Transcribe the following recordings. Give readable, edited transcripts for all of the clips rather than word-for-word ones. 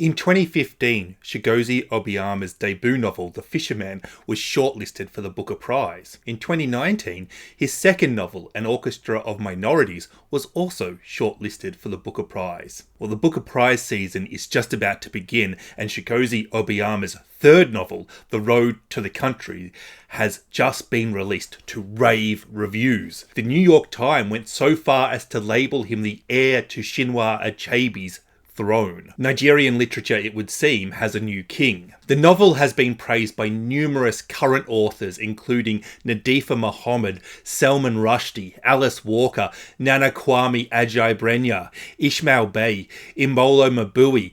In 2015, Chigozie Obioma's debut novel, The Fisherman, was shortlisted for the Booker Prize. In 2019, his second novel, An Orchestra of Minorities, was also shortlisted for the Booker Prize. Well, the Booker Prize season is just about to begin, and Chigozie Obioma's third novel, The Road to the Country, has just been released to rave reviews. The New York Times went so far as to label him the heir to Chinua Achebe's throne. Nigerian literature, it would seem, has a new king. The novel has been praised by numerous current authors, including Nadifa Muhammad, Salman Rushdie, Alice Walker, Nana Kwame Adjei-Brenyah, Ishmael Bey, Imbolo Mabui,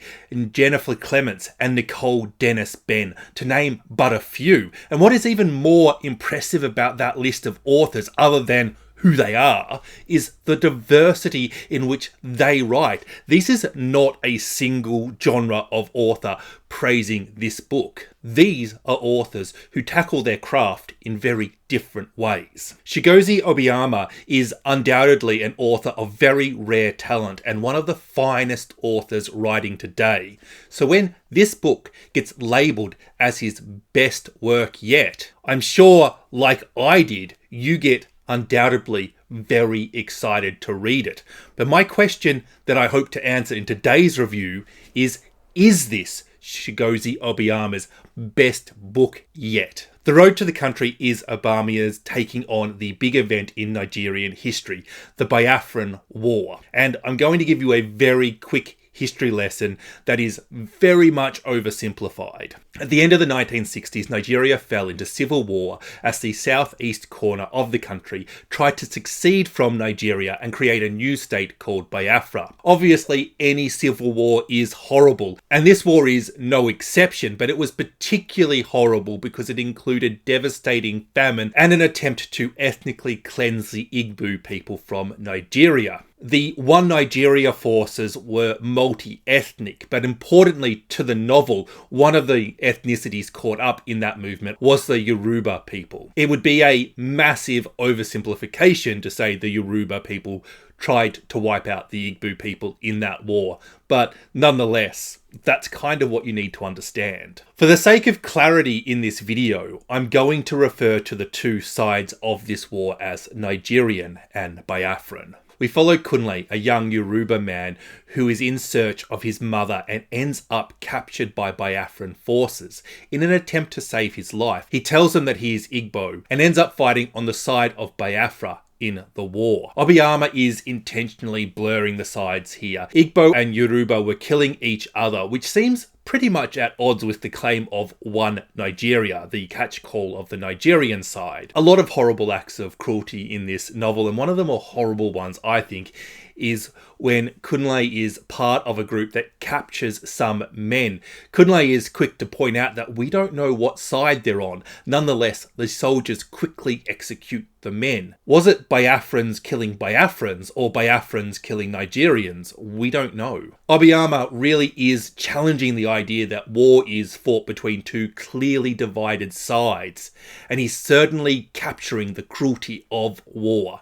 Jennifer Clements, and Nicole Dennis Benn, to name but a few. And what is even more impressive about that list of authors, other than who they are, is the diversity in which they write. This is not a single genre of author praising this book. These are authors who tackle their craft in very different ways. Chigozie Obioma is undoubtedly an author of very rare talent and one of the finest authors writing today. So when this book gets labelled as his best work yet, I'm sure, like I did, you get undoubtedly very excited to read it. But my question that I hope to answer in today's review is this Chigozie Obioma's best book yet? The Road to the Country is Obiama's taking on the big event in Nigerian history, the Biafra War. And I'm going to give you a very quick history lesson that is very much oversimplified. At the end of the 1960s, Nigeria fell into civil war as the southeast corner of the country tried to succeed from Nigeria and create a new state called Biafra. Obviously, any civil war is horrible, and this war is no exception, but it was particularly horrible because it included devastating famine and an attempt to ethnically cleanse the Igbo people from Nigeria. The One Nigeria forces were multi-ethnic, but importantly to the novel, one of the ethnicities caught up in that movement was the Yoruba people. It would be a massive oversimplification to say the Yoruba people tried to wipe out the Igbo people in that war, but nonetheless, that's kind of what you need to understand. For the sake of clarity in this video, I'm going to refer to the two sides of this war as Nigerian and Biafran. We follow Kunle, a young Yoruba man who is in search of his mother and ends up captured by Biafran forces. In an attempt to save his life, he tells them that he is Igbo and ends up fighting on the side of Biafra in the war. Obioma is intentionally blurring the sides here. Igbo and Yoruba were killing each other, which seems pretty much at odds with the claim of One Nigeria, the catch-call of the Nigerian side. A lot of horrible acts of cruelty in this novel, and one of the more horrible ones, I think, is when Kunle is part of a group that captures some men. Kunle is quick to point out that we don't know what side they're on. Nonetheless, the soldiers quickly execute the men. Was it Biafrans killing Biafrans or Biafrans killing Nigerians? We don't know. Obioma really is challenging the idea that war is fought between two clearly divided sides, and he's certainly capturing the cruelty of war.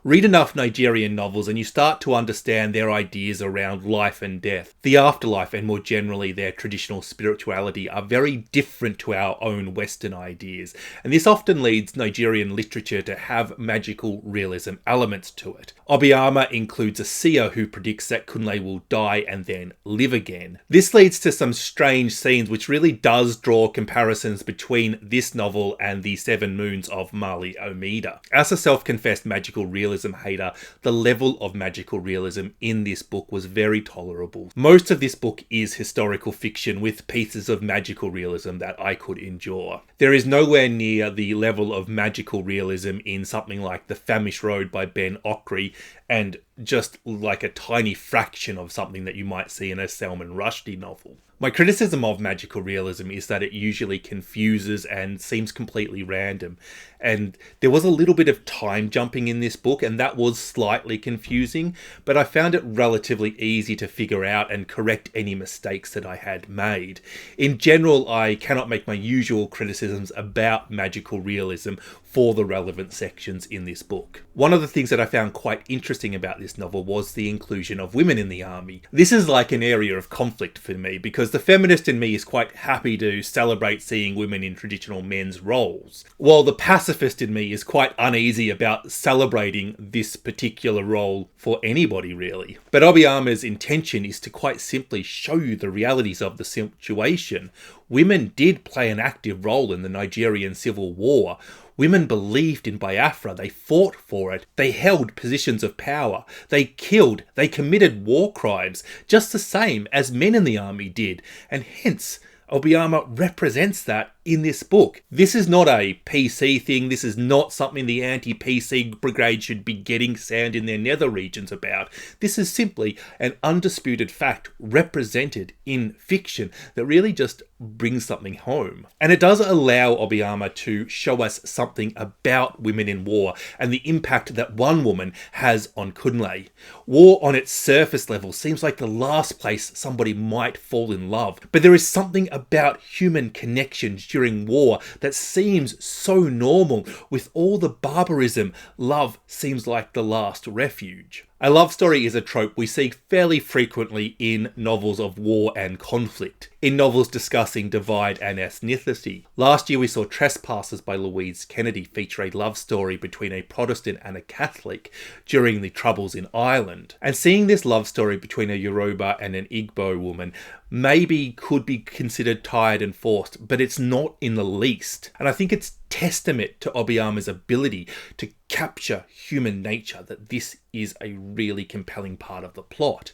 Read enough Nigerian novels and you start to understand their ideas around life and death. The afterlife and more generally their traditional spirituality are very different to our own Western ideas, and this often leads Nigerian literature to have magical realism elements to it. Obioma includes a seer who predicts that Kunle will die and then live again. This leads to some strange scenes which really does draw comparisons between this novel and The Seven Moons of Mali Omida. As a self-confessed magical realism hater, the level of magical realism in this book was very tolerable. Most of this book is historical fiction with pieces of magical realism that I could endure. There is nowhere near the level of magical realism in something like The Famished Road by Ben Okri, and just like a tiny fraction of something that you might see in a Salman Rushdie novel. My criticism of magical realism is that it usually confuses and seems completely random. And there was a little bit of time jumping in this book, and that was slightly confusing, but I found it relatively easy to figure out and correct any mistakes that I had made. In general, I cannot make my usual criticisms about magical realism for the relevant sections in this book. One of the things that I found quite interesting about this this novel was the inclusion of women in the army. This is like an area of conflict for me, because the feminist in me is quite happy to celebrate seeing women in traditional men's roles, while the pacifist in me is quite uneasy about celebrating this particular role for anybody really. But Obiama's intention is to quite simply show you the realities of the situation. Women did play an active role in the Nigerian Civil War. Women believed in Biafra, they fought for it, they held positions of power, they killed, they committed war crimes, just the same as men in the army did, and hence Obioma represents that in this book. This is not a PC thing. This is not something the anti-PC brigade should be getting sand in their nether regions about. This is simply an undisputed fact represented in fiction that really just brings something home. And it does allow Obioma to show us something about women in war and the impact that one woman has on Kunle. War on its surface level seems like the last place somebody might fall in love, but there is something about human connections during war that seems so normal. With all the barbarism, love seems like the last refuge. A love story is a trope we see fairly frequently in novels of war and conflict, in novels discussing divide and ethnicity. Last year we saw Trespassers by Louise Kennedy feature a love story between a Protestant and a Catholic during the Troubles in Ireland. And seeing this love story between a Yoruba and an Igbo woman maybe could be considered tired and forced, but it's not in the least. And I think it's testament to Obioma's ability to capture human nature that this is a really compelling part of the plot.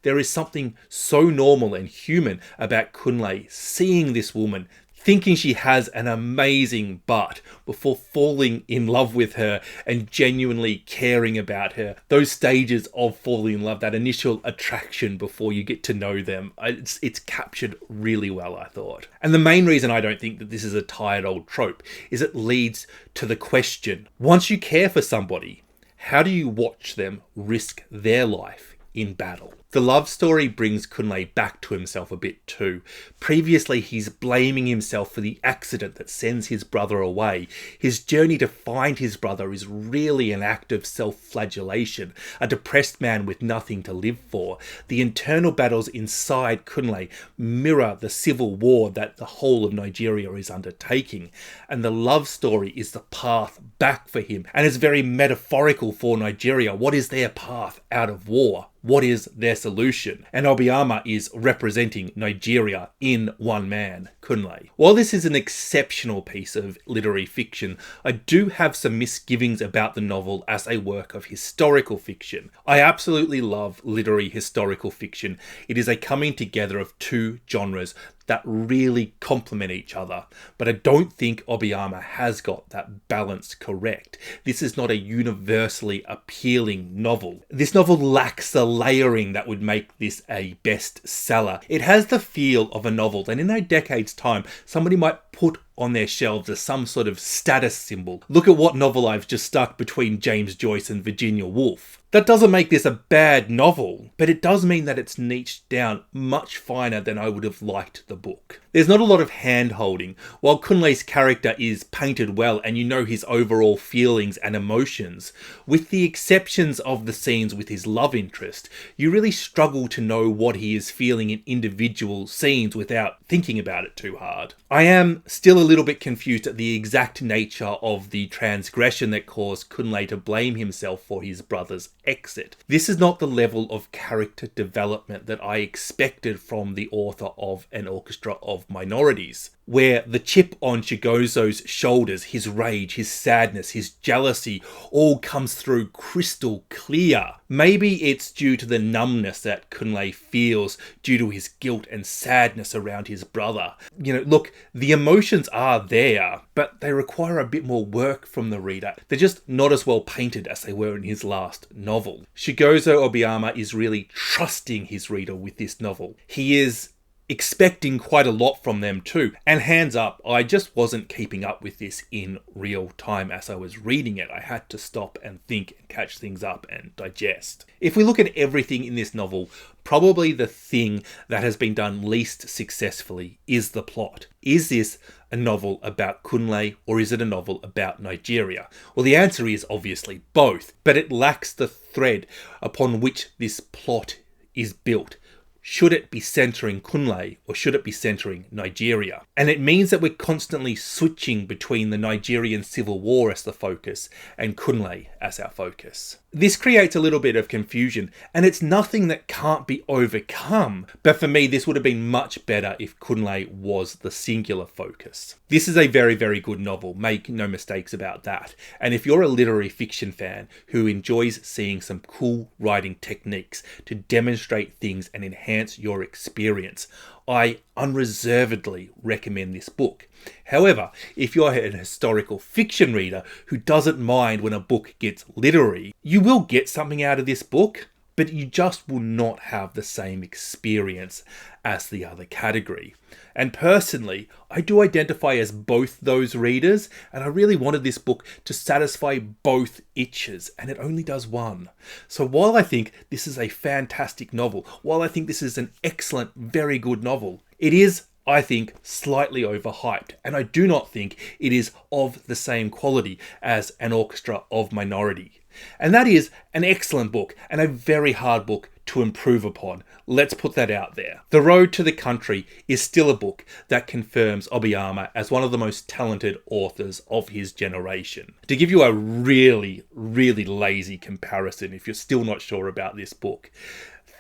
There is something so normal and human about Kunle seeing this woman, thinking she has an amazing butt before falling in love with her and genuinely caring about her. Those stages of falling in love, that initial attraction before you get to know them, it's captured really well, I thought. And the main reason I don't think that this is a tired old trope is it leads to the question, once you care for somebody, how do you watch them risk their life in battle? The love story brings Kunle back to himself a bit too. Previously, he's blaming himself for the accident that sends his brother away. His journey to find his brother is really an act of self-flagellation, a depressed man with nothing to live for. The internal battles inside Kunle mirror the civil war that the whole of Nigeria is undertaking, and the love story is the path back for him, and it's very metaphorical for Nigeria. What is their path out of war? What is their solution? And Obioma is representing Nigeria in one man, Kunle. While this is an exceptional piece of literary fiction, I do have some misgivings about the novel as a work of historical fiction. I absolutely love literary historical fiction. It is a coming together of two genres that really complement each other, but I don't think Obioma has got that balance correct. This is not a universally appealing novel. This novel lacks the layering that would make this a bestseller. It has the feel of a novel that in a decade's time somebody might put on their shelves as some sort of status symbol. Look at what novel I've just stuck between James Joyce and Virginia Woolf. That doesn't make this a bad novel, but it does mean that it's niched down much finer than I would have liked the book. There's not a lot of hand-holding. While Kunle's character is painted well and you know his overall feelings and emotions, with the exceptions of the scenes with his love interest, you really struggle to know what he is feeling in individual scenes without thinking about it too hard. I am still a little bit confused at the exact nature of the transgression that caused Kunle to blame himself for his brother's exit. This is not the level of character development that I expected from the author of An Orchestra of Minorities, where the chip on Chigozie's shoulders, his rage, his sadness, his jealousy, all comes through crystal clear. Maybe it's due to the numbness that Kunle feels due to his guilt and sadness around his brother. Look, the emotions are there, but they require a bit more work from the reader. They're just not as well painted as they were in his last novel. Chigozie Obioma is really trusting his reader with this novel. He is expecting quite a lot from them too. And hands up, I just wasn't keeping up with this in real time as I was reading it. I had to stop and think and catch things up and digest. If we look at everything in this novel, probably the thing that has been done least successfully is the plot. Is this a novel about Kunle or is it a novel about Nigeria? Well, the answer is obviously both, but it lacks the thread upon which this plot is built. Should it be centering Kunle or should it be centering Nigeria? And it means that we're constantly switching between the Nigerian Civil War as the focus and Kunle as our focus. This creates a little bit of confusion, and it's nothing that can't be overcome, but for me this would have been much better if Kunle was the singular focus. This is a very, very good novel, make no mistakes about that, and if you're a literary fiction fan who enjoys seeing some cool writing techniques to demonstrate things and enhance your experience, I unreservedly recommend this book. However, if you're an historical fiction reader who doesn't mind when a book gets literary, you will get something out of this book, but you just will not have the same experience as the other category. And personally, I do identify as both those readers, and I really wanted this book to satisfy both itches, and it only does one. So while I think this is a fantastic novel, while I think this is an excellent, very good novel, it is, I think, slightly overhyped, and I do not think it is of the same quality as An Orchestra of Minority. And that is an excellent book and a very hard book to improve upon. Let's put that out there. The Road to the Country is still a book that confirms Obioma as one of the most talented authors of his generation. To give you a really, really lazy comparison, if you're still not sure about this book,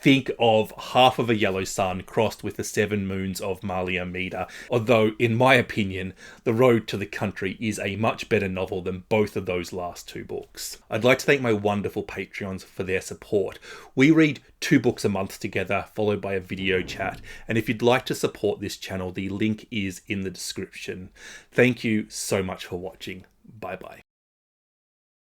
think of Half of a Yellow Sun crossed with the Seven Moons of Mali Amida, although in my opinion, The Road to the Country is a much better novel than both of those last two books. I'd like to thank my wonderful Patreons for their support. We read 2 books a month together, followed by a video chat, and if you'd like to support this channel, the link is in the description. Thank you so much for watching. Bye bye.